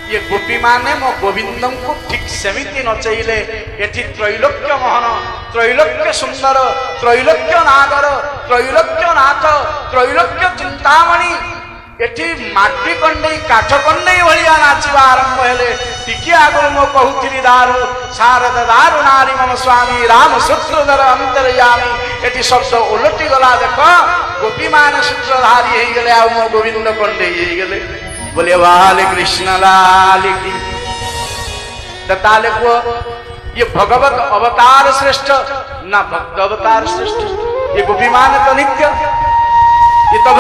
ये गोपी माने मो गोविंद को ठीक सेमिति नचैले एठी त्रैलोक्य मोहन त्रैलोक्य सुंदर त्रैलोक्य नागर त्रैलोक्य नाथ त्रैलोक्य चिंतामणि एठी माटी कंडई काठ कंडई भलिया नाचिबा आरंभ हेले टिके आगुल मो कहूतिली दारू शारद दारू नारी मम स्वामी राम सूत्रधर अंतर्यामी एठी शब्द उलटी गला देख गोपी मान सूत्रधारी हे गेले आ मो गोविंद कंडई हे गेले बोले बाल कृष्ण लाल की ताले को ये भगवत अवतार श्रेष्ठ ना भक्त अवतार श्रेष्ठ ये गोपी मान तो नित्य ये तो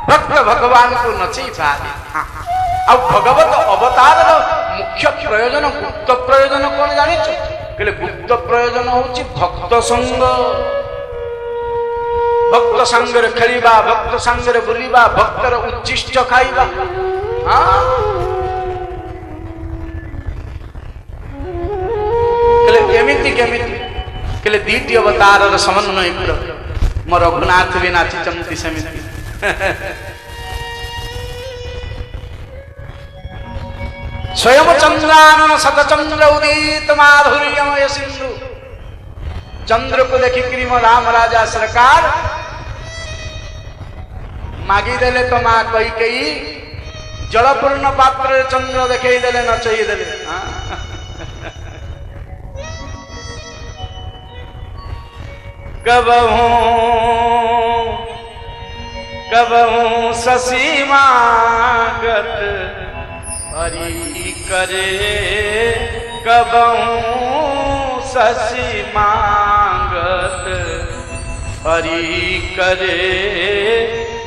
भक्त भगवान को नचै पारे अब भगवत अवतार मुख्य प्रयोजन गुप्त प्रयोजन कौन जानी कहले गुप्त प्रयोजन होची भक्त संग भक्त संगरे खेलिबा भक्त संगरे बुलिबा भक्तर उच्चिष्ट खाइबा कहले केमिति कहले द्वितीय अवतार समन्वय मो रघुनाथ भी नाची चमती समिति स्वयं चंद्रानन शतचंद्र उदित माधुर्यमय सिंधु चंद्र को देखिक मो राम राजा सरकार मागी देले तो माँ कही कही जलपूर्ण पात्र चंद्र देखे देले नचई देले कबहू शशि मागत हरि करे कबहू शशि मागत हरि करे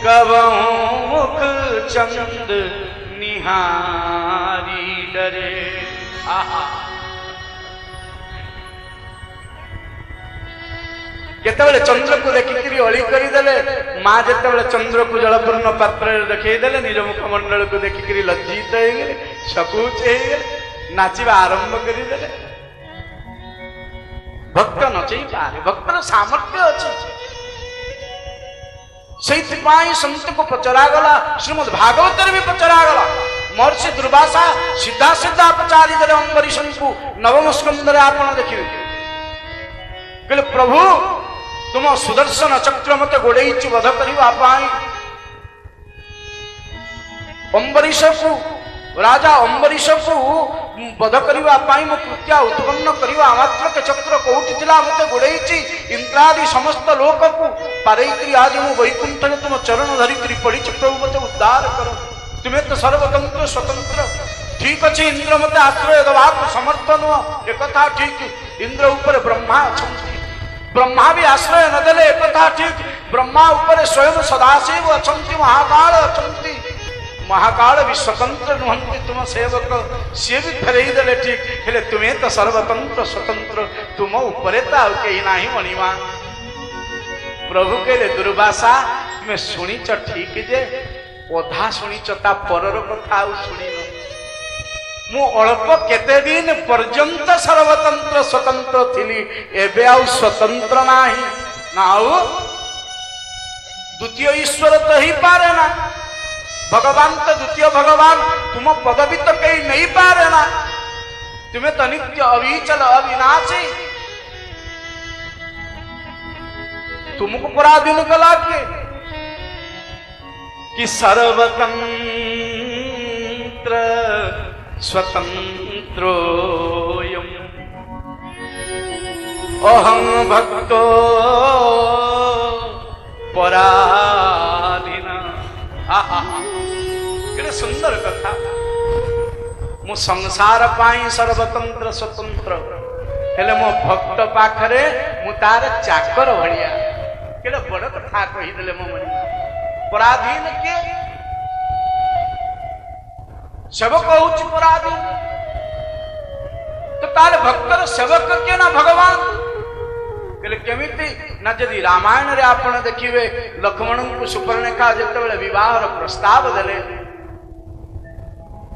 कबहू मुख चंद निहारी डरे आहा केतबेले चंद्र को देखिक अली करदेले माँ जिते चंद्र को जलपूर्ण पात्र देखईदेले निज मुखमंडल को देखिक लज्जित हो गए सकुच हो गए नाचिबा आरंभ करदेले भक्त नचई पारे भक्तर सामर्थ्य अच्छी से संत को पचरागला श्रीमद भागवत भी पचरागला महर्षि दुर्वासा सीधा सीधा पचारी देले अम्बरीश को नवम स्कंदरे आपण देखिए कहले प्रभु तुम सुदर्शन चक्र मत गोड़े वध करने अम्बरीश को राजा अम्बरीश को वध करने मो कृत्या उत्पन्न करने मात्र के चक्र कौटी मत गोड़े इंद्रादि समस्त लोक को पारे आज मु वैकुंठ में तुम चरण धरिक पड़ी प्रभु मत उद्धार कर तुम्हें तो सर्वतंत्र स्वतंत्र ठीक अच्छे इंद्र मत आश्रय दवा समर्थ नुह एक ठीक इंद्र उपर ब्रह्मा अच्छा ब्रह्मा भी आश्रय न देले एकथा ठीक ब्रह्मा ऊपर स्वयं सदाशिव अछंती महाकाल अछंती महाकाल भी स्वतंत्र नुहंती तुम सेवक सी भी फेरई देले ठीक हेले तुम्हें तो सर्वतंत्र स्वतंत्र तुम ऊपर कहीं नाही मणिमा प्रभु कहले दुर्वासा तुम्हें शुणीच ठीक जे अधा शुणीच ता परर कथा शुणी मु अल्प केते दिन पर्यंत सर्वतंत्र स्वतंत्र थिली एबे आउ स्वतंत्र नाही नाउ द्वितीय ईश्वर तो ही पारे ना भगवान तो द्वितीय भगवान तुम पदवी तो कहीं नहीं पारे ना तुम्हें तो नित्य अविचल अविनाशी तुमको पराधीन कला के कि सर्वतंत्र स्वतंत्रोयम् अहं भक्तो पराधीन केते सुंदर कथा मु संसार पाई सर्वतंत्र स्वतंत्र हेले मो भक्त पाखरे मु तार चाकर भलिया केते बड़ कथा कही देले मो मन पराधीन के सेवक होची पराधीन तो ताले भक्तर सेवक के ना भगवान कहले केमिति ना जदि रामायण रे आपण देखिबे लक्ष्मण को सुपर्णरेखा जेतेबेले विवाहर प्रस्ताव देले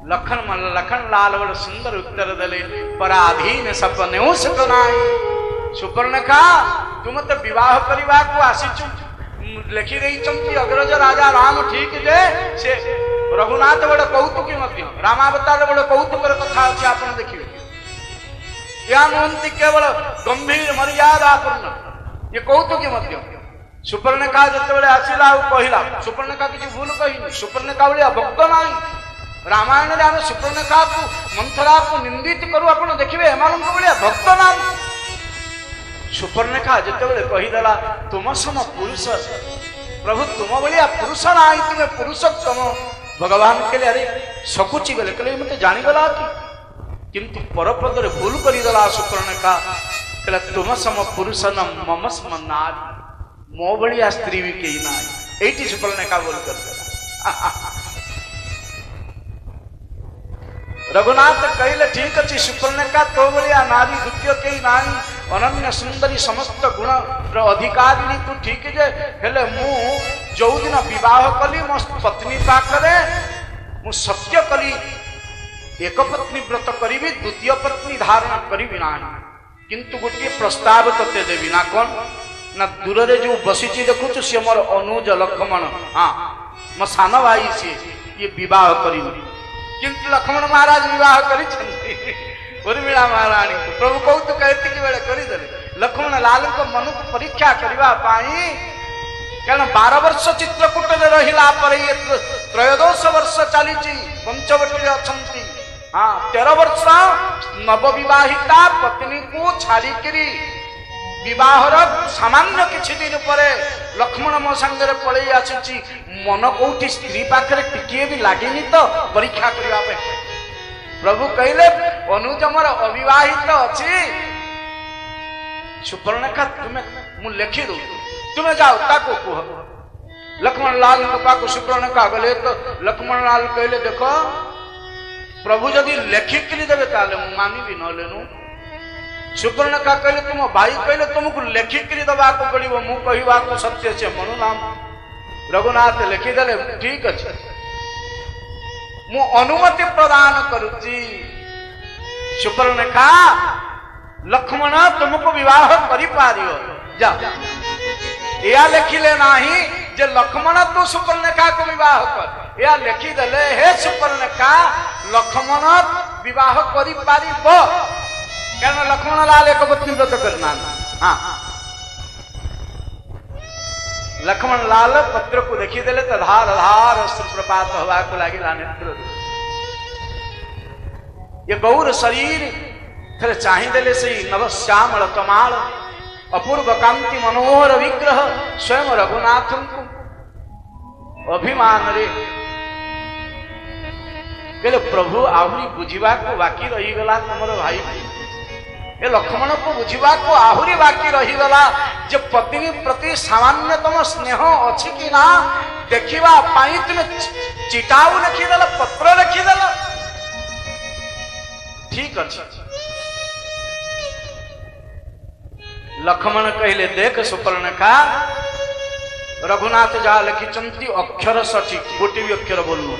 लखन लाल बड़ सुंदर उत्तर देले पराधीन सपने सत नाही सुपर्णरेखा तुम तो विवाह करने को आसीचु लिखी रही अग्रज राजा राम ठीक जे से रघुनाथ बड़े कौतुकी रामावतार बड़े कौतुकर कथा अच्छे आप देखिए या नुहति केवल गंभीर मर्यादा पूर्ण ये कौतुकी सुपर्णिका जिते आसला कहला सुपर्णिका किसी भूल कही सुपर्णिका भाया भक्त ना रामायण में आम सुपर्णिका को मंथरा को निंदित करू आप देखिए एम भाया भक्त ना सुपर्णिका जिते कहीदेला तुम सम पुरुष प्रभु तुम भाया पुरुष ना तुम्हें पुरुषोत्तम भगवान के लिए अरे सकुची गले कहले मत जानीगला कि किंतु परपदरे भूल करदेला सुपर्णिका कहला तुम सम पुरुष न मम सम नारी मो भाया स्त्री भी कही ना ये सुपर्णिका बोल कर रघुनाथ कहले ठीक अच्छे सुपर्णिका तो भाया नारी द्वितीय कही ना अनन्य सुंदरी समस्त गुण अधिकारी तू ठीक जे हेले मु जो दिन विवाह कली मो पत्नी पाखरे मु सत्य कली एक पत्नी व्रत करी द्वितीय पत्नी धारण करी ना किंतु गोटे प्रस्ताव तते देवी ना कौन ना दूर रे जो बसी देखु सी मोर अनुज लक्ष्मण हाँ मो सान भाई सी ये विवाह करी किंतु लक्ष्मण महाराज विवाह करी उर्मिला महाराणी प्रभु कौतुक एति बेले करदे लक्ष्मण लाल को मन को परीक्षा करने कारण 12 वर्ष चित्रकूट में रहा त्रयोदश वर्ष चली पंचवटी अच्छा हाँ 13 वर्ष नवविवाहिता पत्नी को छाड़िकी विवाहर सामान्य किछि दिन पर लक्ष्मण मो संगे पलि आसी मन कौटी स्त्री पाखे टिके भी लगे तो परीक्षा करने प्रभु कहले अनुज मोर अविवाहित अच्छी सुपर्णिका तुम्हें मु लिखि दू तुम्हें जाओ ताको कह लक्ष्मण लाल पाक सुपर्णिका गले तो लक्ष्मण लाल कहले देख प्रभु जदि लेखिकी देवे ताले मु मानिबी न लेनु सुपर्णिका कहले तुम भाई कहले तुमको लेखिकी दबा को पड़ो मु कहवा को सत्य से मनुनाम रघुनाथ लिखिदेले ठीक अच्छे मु अनुमति प्रदान करुची सुपर्णिका लक्ष्मण तुमको विवाह करि पारियो जा या लिखिले नाही जे लक्ष्मण तू सुपर्णिका को विवाह कर या लिखिदेले हे सुपर्णिका लक्ष्मण विवाह करि पारिबो कारण लक्ष्मण लाल एक पत्नी व्रत करना हाँ लक्ष्मण लाल पत्र को देखीदेले तो धार धार सुप्रपात हवा को लगे नेत्र ये गौर शरीर फिर चाहिदेले से नवश्यामल कमाल अपूर्व कांति मनोहर विग्रह स्वयं रघुनाथ को अभिमान रे कहले प्रभु आहरी बुझा को बाकी रहीगला तुमर भाई ए लक्ष्मण को बुझा को आहरी बाकी रहीगला जे पत्नी प्रति सामान्यतम स्नेह अच्छी कि ना देखा तुम चिटाऊ लिखिदेल पत्र लिखिदेल ठीक अच्छे लक्ष्मण कहले देख सुपर्णिका रघुनाथ जहाँ लिखिं अक्षर सठिक गोटे भी अक्षर बोलू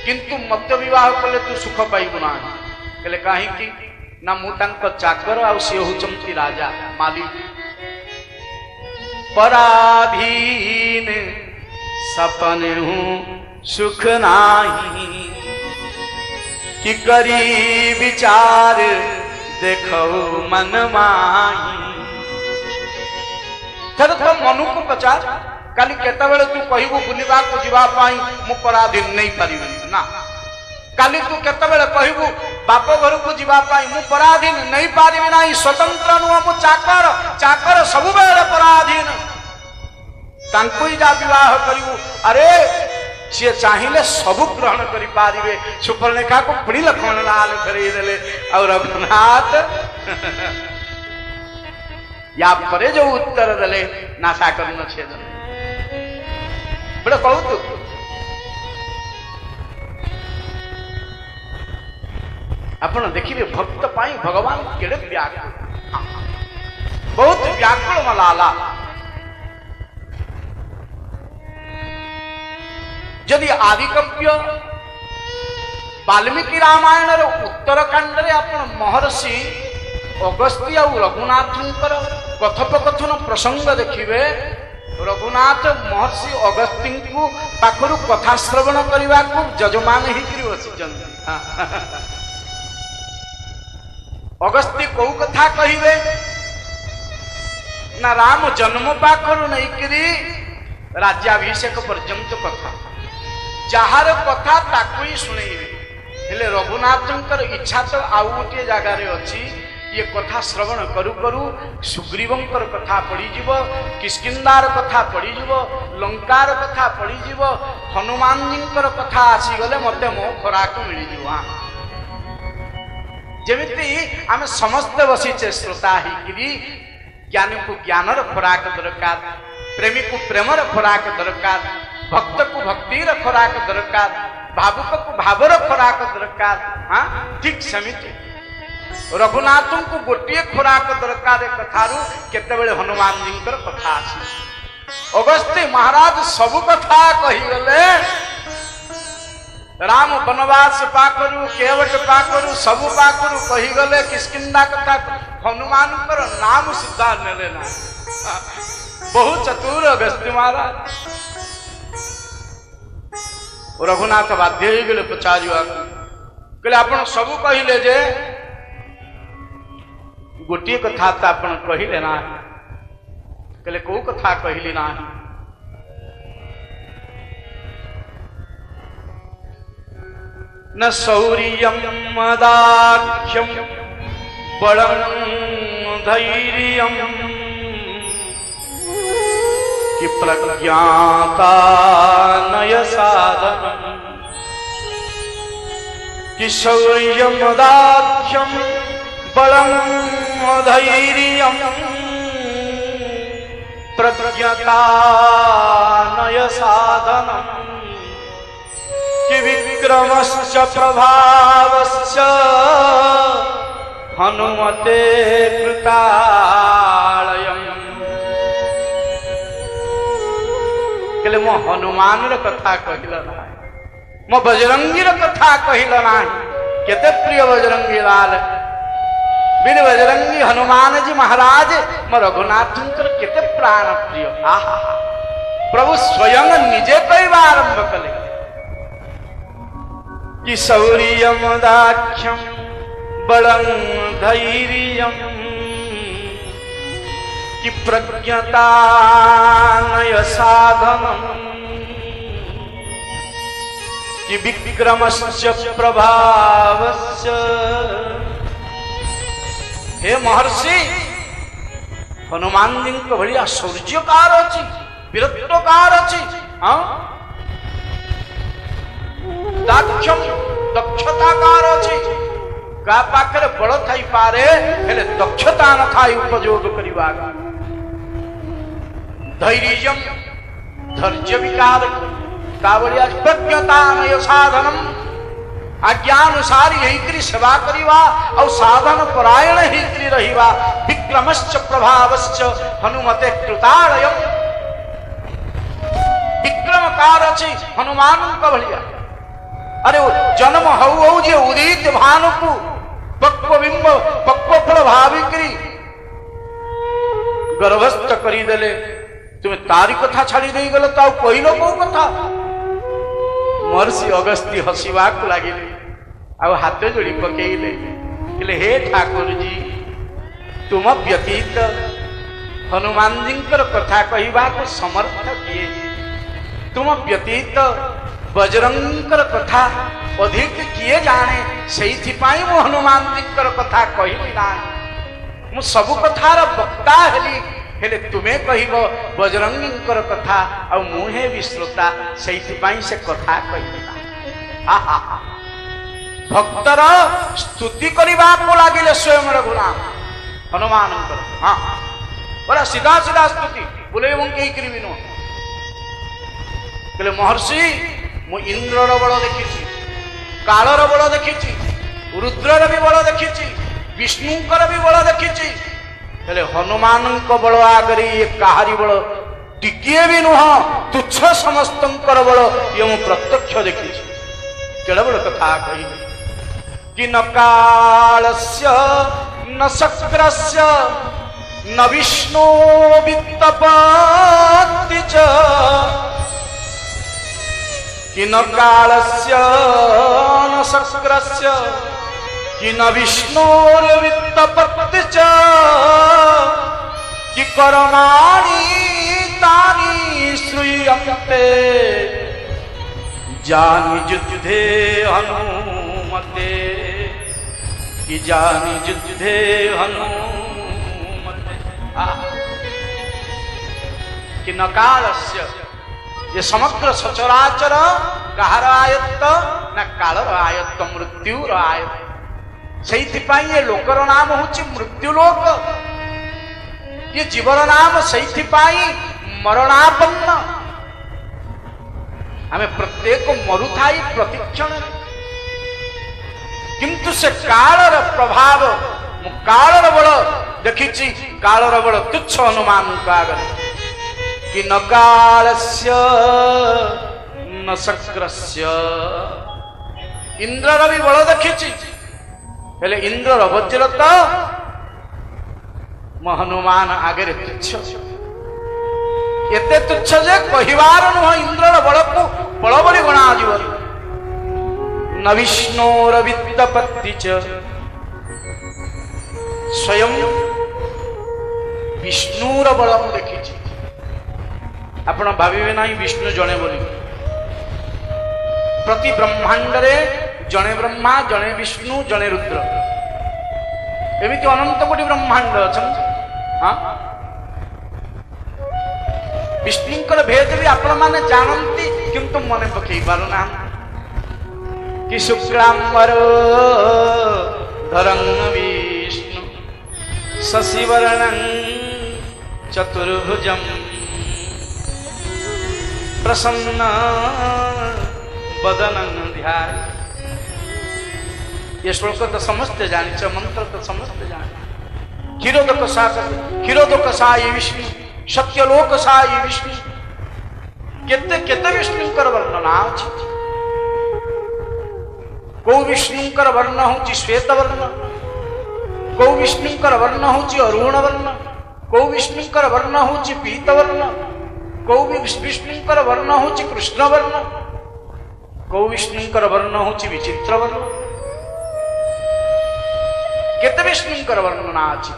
किंतु मत विवाह कले तू सुख पाइबु ना कहले कहीं ना मु चाकर आ सी होचंती राजा मालिक पराधीन सपन हूँ सुख नाही कि करी विचार देखो मन माही थर तो मनु को पचार काली केता बेले तू कहबू बुलिबा को जीवा पाई मु पराधीन नहीं पारि ना काली तू केता बेले कहबू बाप घर को जीवा पाई मु पराधीन नहीं पारि ना स्वतंत्र नुह मु चाकर चाकर सब बेले पराधीन तांको ही जा विवाह करिवु अरे सी चाहिए सबू ग्रहण करि पारिबे सुपर्णिका को पुणी लक्ष्मण लाल फेरेदेले और रघुनाथ या परे जो उत्तर देले नाशा करन छेद बड़े कौतुक आपण देखिए भक्त पाई भगवान केड़े व्याकुल बहुत व्याकुल मलाला यदि आदिकव्य वाल्मीकि रामायण उत्तरकांड आपण महर्षि अगस्त्य और रघुनाथ कथोपकथन प्रसंग देखिए रघुनाथ महर्षि अगस्ती को पाखरु कथा श्रवण करने को जजमान ही बसी। अगस्ती कौ कथा कहिबे ना राम जन्म पाखरु नहीं राज्याभिषेक पर्यंत कथा जार कथा ताकू ही शुणेबे। हेले रघुनाथंकर इच्छा तो आउ गोटे जगार अच्छी ये कथा श्रवण करू करू सुग्रीवंकर कथा पड़ीज किष्किंधार कथा पड़ीज लंकार कथा पड़ीज हनुमान जींकर कथा आसीगले मते मो खोराक मिल जमिति आम समस्त बसीचे श्रोता ही ज्ञानी को ज्ञानर खोराक दरकार प्रेमी को प्रेमर खोराक दरकार भक्त को भक्तिर खोराक दरकार भावुक को भावर खोराक दरकार। हाँ ठीक सेमिति रघुनाथ को गोटे खोराक दरकार कथारू केतेबेले हनुमान जी कथा आसी। अगस्ती महाराज सबु कथा कहीगले राम वनवास पाखरु केवट पाखरु सबु पाखरु कहीगले किष्किंधा कथा हनुमान नाम सुधा नेले ना। बहुत चतुर अगस्ती महाराज। रघुनाथ बाध्य हो गले पचारिया कहले आपण सबु कहिले जे गोटे कथा तो आप कहले ना कहले कौ कथा कहली ना न शौर्यं मदाख्यं बलं धैर्यं कि प्रज्ञाता नय साधनं कि शौर्यं मदाख्यं बलं धैर्यं प्रज्ञता नय साधनं कि विक्रमश्च प्रभावश्च हनुमते कृतालयम्। कहले मो हनुमान कथा कहल ना मो बजरंगी कथा कहल ना केते प्रिय बजरंगी लाल वीर बजरंगी हनुमान जी महाराज मो रघुनाथ केते प्राण प्रिय। आहा प्रभु स्वयं निजे कहवा आरंभ कले कि शौर्यं दाक्ष्यं बलं धैर्यं कि प्रज्ञता नय साधनं कि विक्रमश्च प्रभावश्च। हे महर्षि हनुमान जी को भलिया शौर्यकार अच्छी वीरत्वकार अच्छी। हाँ दाक्ष्यम दक्षताकार अच्छी का पाखरे बल थाई पारे हेले दक्षता न थाई उपयोग करिवा। धैर्यम धैर्य विकार कावलिया प्रज्ञता नय साधनम आज्ञानुसार यही सेवा करिवा और साधन परायण ही रहिवा। विक्रमश्च प्रभावश्च हनुमते कृतालयम विक्रमकार अछि हनुमान का भलिया। अरे जन्म हऊ जे उदित भानु को पक्व बिंब पक्व फल भाविकी गर्भस्थ करी देले तुम्हें तारी कथा छाड़ी दे गल तो कहल कौ कथा। महर्षि अगस्ती हसवा को लगे आ हाथ जोड़ी पकईले कहले हे ठाकुर जी तुम व्यतीत हनुमान जी कथा कहवा को समर्थ किए तुम व्यतीत बजरंगर कथा अधिक किए जाने से मु हनुमान जी कथा कहली ना मु सबु कथार वक्ता हेली हेले तुम्हें कहब बजरंगी कथा आ मुहे भी श्रोता से कथा कहली ना। भक्तर स्तुति करने को लगे स्वयं रघुनाथ हनुमान। हाँ बड़ा सीधा सीधा स्तुति बोले कहीं करी नुह कहले महर्षि मु इंद्रर बल देखी कालर बल देखी रुद्रर भी बल देखी विष्णुकर भी बल देखी हेले हनुमान बल आगे ये कहारी बल टिकिए भी नुह तुच्छ समस्त बल ये मु प्रत्यक्ष देखी। केड़े बड़ कथा कही कि न कालस्य न शक्रस्य न विष्णु वित्तपत्ति च कि न कालस्य न शक्रस्य कि न विष्णुर्वित्तपत्ति च कि कर्माणि तानि श्रूयन्ते जानि युद्धे हनुमते कि जानि युद्धे हनुमते कि न कालस्य ये समग्र सचराचर कहार आयत्त ना कालर आयत्त मृत्युर आयत्त से ये लोकर नाम हूँ मृत्युलोक ये जीवर नाम से मरणापन्न आम प्रत्येक मरुथाई प्रतिक्षण किंतु से कालर प्रभाव कालर बल देखी कालर बल तुच्छ अनुमान आगे कि न कालस्य न शक्रस्य इंद्रर भी बल देखी हेले इंद्रर वज्रत हनुमान आगे तुच्छ एते तुच्छ जे कहिबार नुह इंद्रर बल को बल बड़ी गणा न विष्णुर वित्तपत्ति च स्वयं विष्णुर बल देखी आपण भाविबे ना विष्णु जणे बोली प्रति ब्रह्मांड रे जणे ब्रह्मा जणे विष्णु जणे रुद्र एमिति अनंत कोटि ब्रह्मांड अछन हां विष्णुंकर भेद भी आपण माने जानंती किंतु मने पकई पारो ना कि शुक्लांबर धरं विष्णु शशिवर्णं चतुर्भुजं प्रसन्न बदनं ध्यान ये श्लोक तो समस्त जानी मंत्र तो समस्त जानी क्षीरोदक साई विष्णु सत्यलोक साई विष्णु केते केते विष्णुंकर वर्णना अछि को विष्णुंकर वर्ण होची श्वेत वर्ण को विष्णुंकर वर्ण होची अरुण वर्ण को विष्णुंकर वर्ण होची पीत वर्ण को विष्णुंकर वर्ण होची कृष्ण वर्ण को विष्णुंकर वर्ण होची विचित्र वर्ण केते विष्णुंकर वर्णना अछि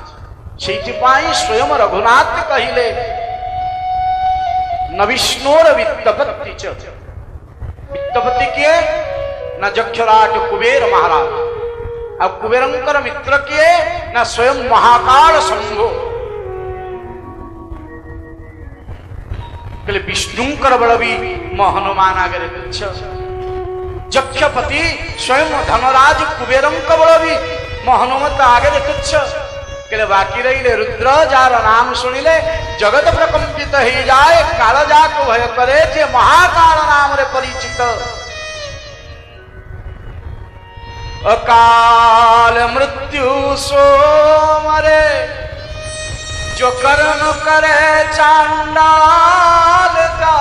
सेइथिपाई स्वयं रघुनाथ कहिले न विष्णुर वित्तपत्ति च वित्तपत्ति किए न जक्षराट कुबेर महाराज अब कुबेरंकर मित्र किए न स्वयं महाकाल शंभो कले विष्णुंकर बल भी हनुमान आगे तुच्छ जक्षपति स्वयं धनराज कुबेरंकर बल भी हनुमत आगे तुच्छ कले बाकी रही रुद्र जार नाम सुनिले जगत प्रकंपित हो जाए काल जाक भय करे जे महाकाल नाम रे परिचित अकाल मृत्यु सो मरे जो कर्म करे चांडाल का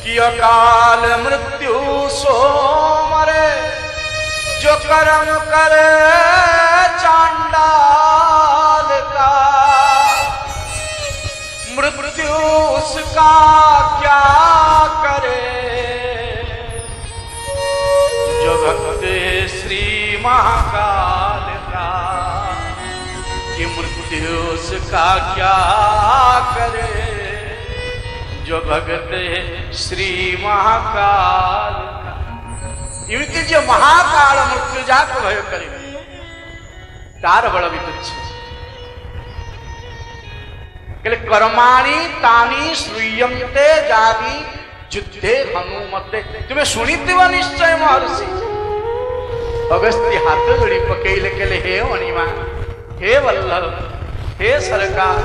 कि अकाल मृत्यु सो मरे जो कर्म करे चांडाल का मृत्यु उसका क्या करे जो भक्त श्री महाकाल का कि मृत्यु उसका क्या करे जो भक्त श्री महाकाल इनके जो महाकाल मृत्यु जात भय करे तार बल भी तुच्छ कले कर्माणि तानि श्रूयन्ते जानि युद्धे हनुमते तुम्हें सुनिथिव निश्चय महर्षि अगस्त्य हाथ जोड़ी पकेले केले हे अणिमा हे वल्लभ हे सरकार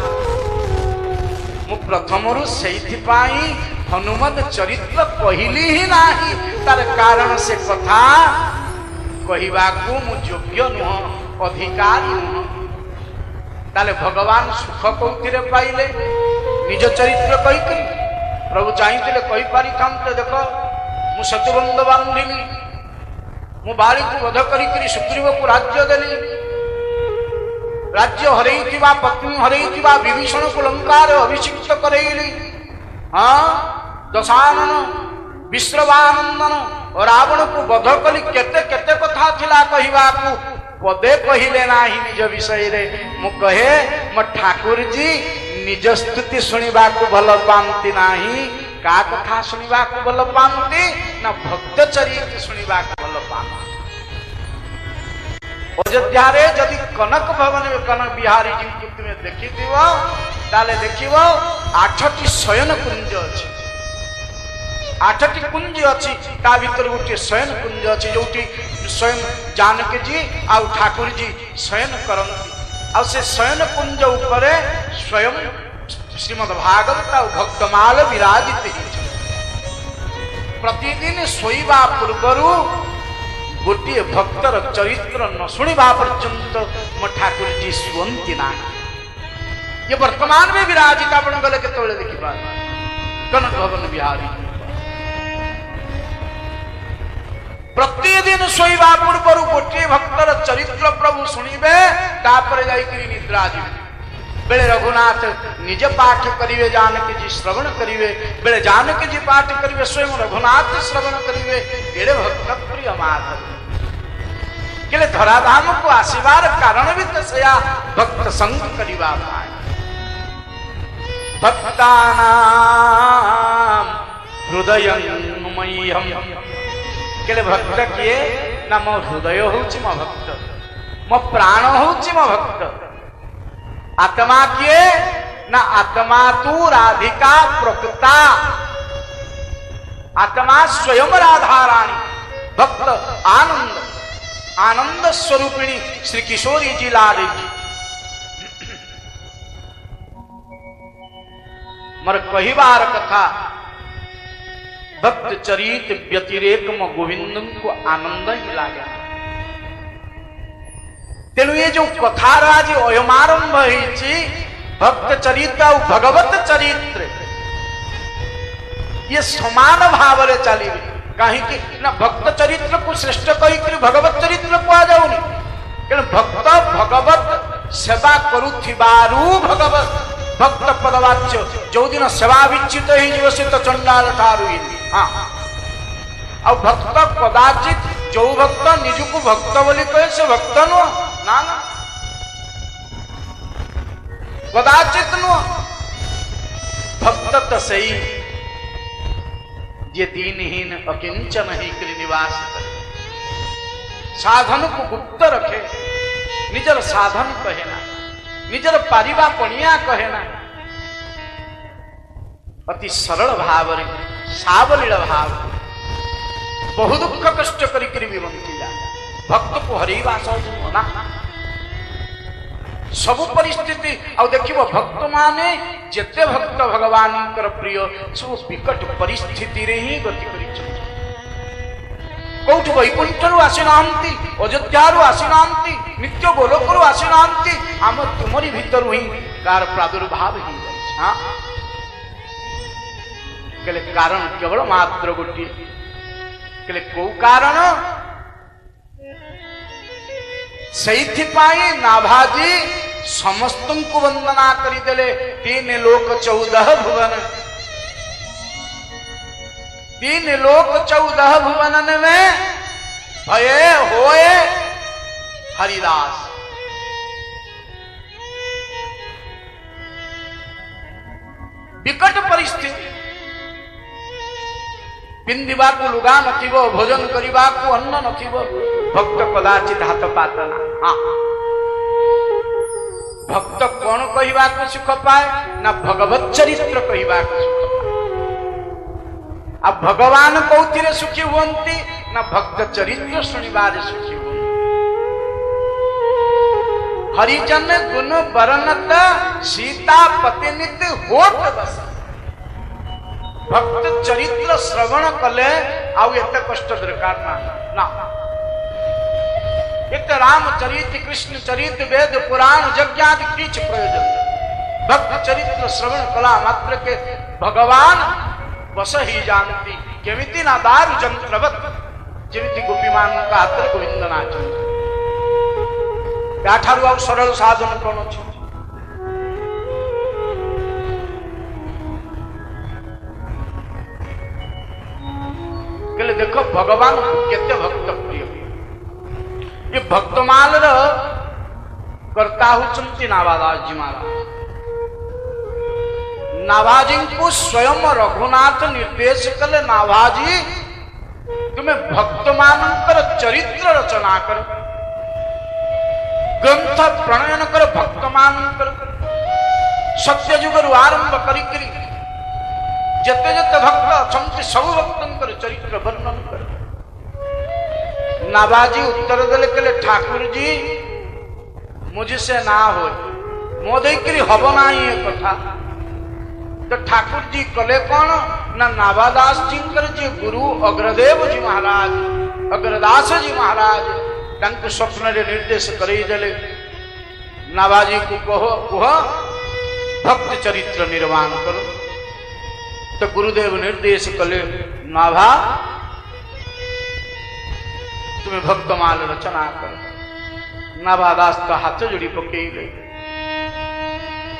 मु प्रथमरु सेइथिपाई हनुमत चरित्र कहली ही नाही तार कारण से कथा कहवा को मु योग्य नुह अधिकारी नुह ताले भगवान सुख कौथिरे पाइले निज चरित्र कही प्रभु चाहिए कही पारि थांते देख मु सतुबंध बांधिली मु बाड़ी को वध करी सुग्रीव को राज्य देली राज्य हरई पत्नी हरई विभीषण को लंकार अभिषिक्त करैली। हाँ दशानन विश्रवानंदन रावण को बध कली केते केते कथा थिला कहिबा को पदे कहिले नाही निज विषय रे। मु कहे मो ठाकुर जी निज स्तुति सुनिबा को भल पांती नाही। का कथा सुनिबा को भल पांती ना भक्त चरित्र सुनिबा को भल पांती। अयोध्या रे जदि कनक भवन में कनक बिहारी जी को तुमे देखिथिबो ताले देखिबो 8टी शयन कुंज अछि। 8टी कुंज अछि ता भीतर गोटे शयन कुंज अछि जोटी स्वयं जानकी जी आ ठाकुर जी शयन करंती। आ से शयन कुंज ऊपर स्वयं श्रीमद् भागवत आ भक्तमाल विराजित। प्रतिदिन सोईबा पूर्वरु गोटे भक्तर चरित्र न शुणा पर्यंत मो ठाकुर जी शुवंती ना। ये वर्तमान में विराजित आप गले के देखी कनक भवन बिहारी प्रतिदिन शोवा पूर्व गोटे भक्तर चरित्र प्रभु शुणवे तापर जाकरी निद्रा जी बेले रघुनाथ निज पाठ करिवे जानकी जी श्रवण करिवे बेले जानकी जी पाठ करिवे स्वयं रघुनाथ श्रवण करिवे एड़े भक्त प्रिय माधव केले धराधाम को आशीर्वाद कारण भी तो सया भक्त संग करिवा पाए। भक्तानां हृदयमय्यम केले भक्त किए ना मो हृदय होउची मो भक्त मो प्राण होउची मो भक्त। आत्मा किए ना आत्मा तू राधिका प्रकृता आत्मा स्वयं राधा रानी भक्त आनंद आनंद स्वरूपिणी श्री किशोरी जी लाल जी मर कहिबार कथा भक्त चरित व्यतिरेक म गोविंद को आनंद ही लागे। तेणु ये जो कथार आज अयमारंभ होइछि भक्त चरित्र और भगवत चरित्र ये समान भाव रे चलिबे। कहीं कि ना भक्त चरित्र को श्रेष्ठ कही भगवत चरित्र को आ जाऊनी कि भक्त भगवत सेवा करुथिबारु भगवत भक्त पदवाच्य जो दिन सेवा विच्छित हो सी तो चंडाल ठारू। हाँ और भक्त कदाचित जो भक्त निजको भक्त बोली कहे से भक्त नुह ना ना कदाचित नुह भक्त तो सही ये दीनहीन अकिंचन ही निवास करे साधन को गुप्त रखे निजर साधन कहेना निजर पारिबा पणिया कहेना अति सरल भाव रे सावलील भाव बहु दुख कष्ट करी भी बंती जा भक्त को हरैबा सहज ना सब परिस्थिति और देखिए भक्त माने जेते भक्त भगवान प्रिय सब विकट परिस्थिति रे ही गति करी कौट वैकुंठ आसीनांती अयोध्या आसीनांती नित्य गोलोक आसीनांती आम तुमरी भीतर ही कार प्रादुर्भाव ही हाँ केले कारण केवल मात्र गोटे केले को कारण सैथिपाई नाभाजी समस्त को वंदना करिदेले 3 लोक 14 भुवन 3 लोक 14 भुवनन में भये होए हरिदास। विकट परिस्थिति पिंदिबा को लुगा नथिबो भोजन करिबा को अन्न नथिबो भक्त कदाचित हाथ पातना। हाँ भक्त कौन कहिबा को सुख पाए ना भगवत चरित्र कहिबा को सुख पाए। अब भगवान कौथिरे सुखी हुंती ना भक्त चरित्र सुनिबारे सुखी हुंती। हरिजन गुण बरनत सीता पतिनित होत बस भक्त चरित्र श्रवण कले आउ एते कष्ट दरकार ना एक रामचरित कृष्ण चरित वेद पुराण यज्ञादि किछ प्रयोजन भक्त चरित्र श्रवण कला मात्र के भगवान बस ही जानती केमिति ना दारु जंत्रवत जेमिति गोपीमान का हाथ गोविंद नाचंती याठारु आउ सरल साधन कौन अछि कहले देखो भगवान केते भक्त प्रिय ये भक्तमाल रो कर्ता होचंती नाभादास जी महाराज नाभाजी को स्वयं रघुनाथ निर्देश कले नाभाजी तुम्हें भक्तमानंकर चरित्र रचना कर ग्रंथ प्रणयन कर भक्तमानंकर सत्य जुगरु आरंभ करी जते जते भक्त अछंती सब भक्तंकर चरित्र वर्णन कर नाभाजी उत्तर देले कले ठाकुर जी मुझसे ना हो मो देकरी हब ना ये कथा तो ठाकुर जी कले कौन ना नाभादास जी जी गुरु अग्रदेव जी महाराज अग्रदास जी महाराज तंक स्वप्न रे निर्देश करे देले नाभाजी को कहो कुह भक्त चरित्र निर्माण करो तो गुरुदेव निर्देश कले नाभा तुम्हें भक्तमाल रचना कर नाभादास तो हाथ जोड़ी पकेले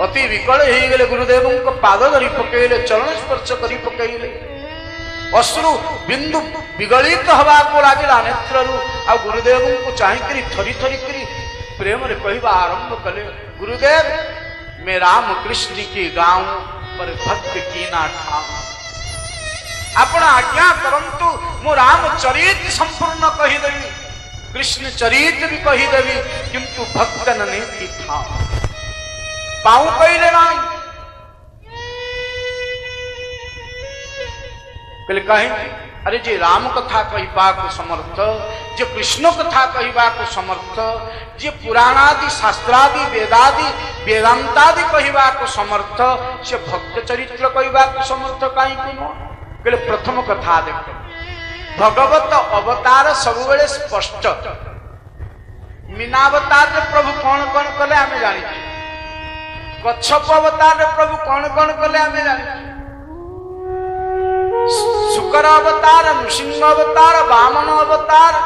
अति विकल हो गले गुरुदेव को पाद धरी पकेले चरण स्पर्श करी पकेले अश्रु बिंदु विगलित हवा को लगिला नेत्रु आ गुरुदेव को चाहिए थरी थरी करी प्रेम रे कहवा आरंभ कले गुरुदेव मैं राम कृष्ण की गाँव पर भक्त की ना ठाऊ आपण आज्ञा करंतु मो राम चरित संपूर्ण कहीदेवी कृष्ण चरित भी कहीदेवी किंतु भक्तन ने की ठाऊ पाऊ कहले ना कहले कहीं अरे जे राम कथा कहवा को समर्थ जे कृष्ण कथा कहवा को समर्थ जे पुराणादि शास्त्रादि वेदादि वेदांतादि कहवा को समर्थ से भक्त चरित्र कहवा को समर्थ कहीं को कहले प्रथम कथा देख भगवत अवतार सब बेले स्पष्ट मीनावतार प्रभु कौन कौन कले आमे जानी कच्छप अवतार प्रभु कौन कौन कले आमे जानी शुक्र अवतार नृसिंह अवतार वामन अवतार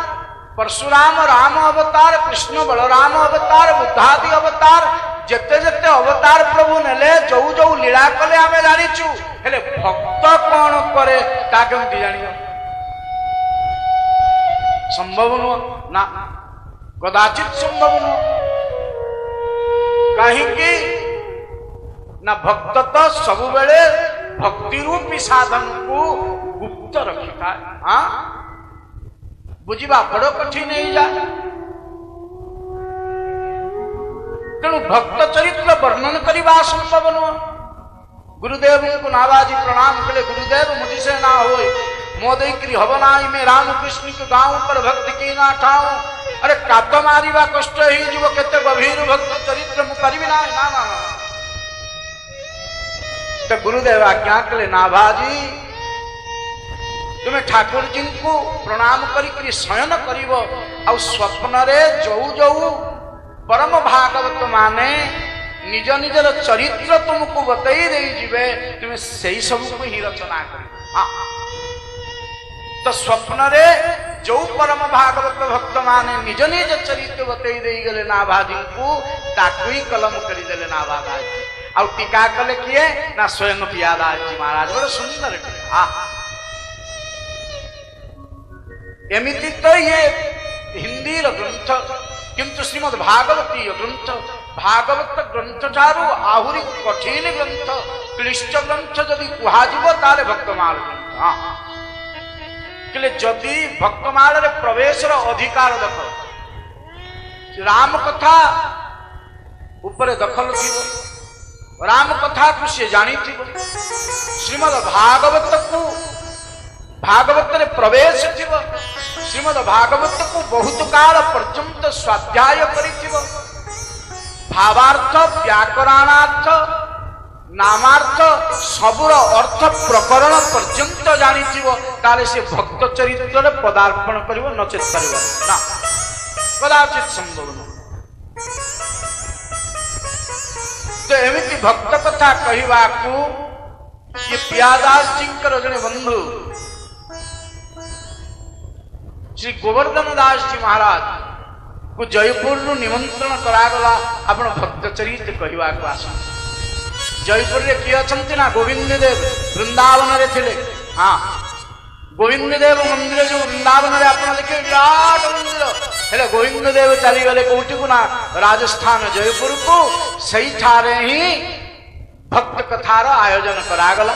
परशुराम राम अवतार कृष्ण बलराम अवतार बुद्धादि अवतार जेते जेते अवतार प्रभु नेले जो जो लीला कले आमे जानिचु हेले भक्त कौन करे ता केमति जानियो संभव ना कदाचित संभव न कहीं ना भक्त तो सब बेले भक्ति रूपी साधन को गुप्त रखी था हाँ बुझा बड़ कठिन नहीं जा तेणु भक्त चरित्र वर्णन करवा संभव नुह गुरुदेव को नाभाजी प्रणाम कले गुरुदेव मुझसे ना होए मोदय क्री हब नाई में राम कृष्ण के गाँव पर भक्त की ना ठाऊ अरे कात मारिबा कष्ट ही जीव केते गभीर भक्त चरित्र मु करिबि ना ना ना तो गुरुदेव आज्ञा कले नाभाजी तुम्हें ठाकुर जी को प्रणाम करी शयन करिवो आ स्वप्न रे जो जो परम भागवत माने निज निजर चरित्र तुमको बतई दे जीवे तुम्हें सही सब को ही रचना कर हाँ तो स्वप्न रे जो परम भागवत भक्त माने निज निज चरित्र बतई दे गले नाभाजी को ताकू ही कलम करी देले नाभाजी आ टीका कले किए ना स्वयं पियादास जी महाराज बड़े सुंदर हाँ एमिति तो ये हिंदी ग्रंथ किंतु श्रीमद भागवती ग्रंथ भागवत ग्रंथ ठारू आहुरी कठिन ग्रंथ क्लिष्ट ग्रंथ जदि कुहाजिब ताले भक्तमाल ग्रंथ हाँ कले जदि भक्तमाल रे प्रवेश रो अधिकार देख राम कथा ऊपर दखल थी राम कथा को से जानी थी श्रीमद भागवत को भागवत रे प्रवेश थी श्रीमद भागवत को बहुत काल पर्यंत स्वाध्याय करी भावार्थ व्याकरणार्थ नामार्थ सबुर अर्थ प्रकरण पर्यंत जानी ताले से भक्त चरित्र रे पदार्पण करिवो नचेत करिवो ना कदाचित संभव न तो एमिति भक्त कथा कहवा को ये पियादास जी जने बंधु श्री गोवर्धन दास जी महाराज जयपुर निमंत्रण करागला आपण भक्त चरित कहवा को आस जयपुर रे किए अछंती ना गोविंद देव वृंदावन रे थिले हाँ गोविंद देव मंदिर जो वृंदावन रे आपण देखिए विराट मंदिर हेले गोविंद देव चली गले कोठी को ना राजस्थान जयपुर को सही ठारे ही भक्त कथार आयोजन करागला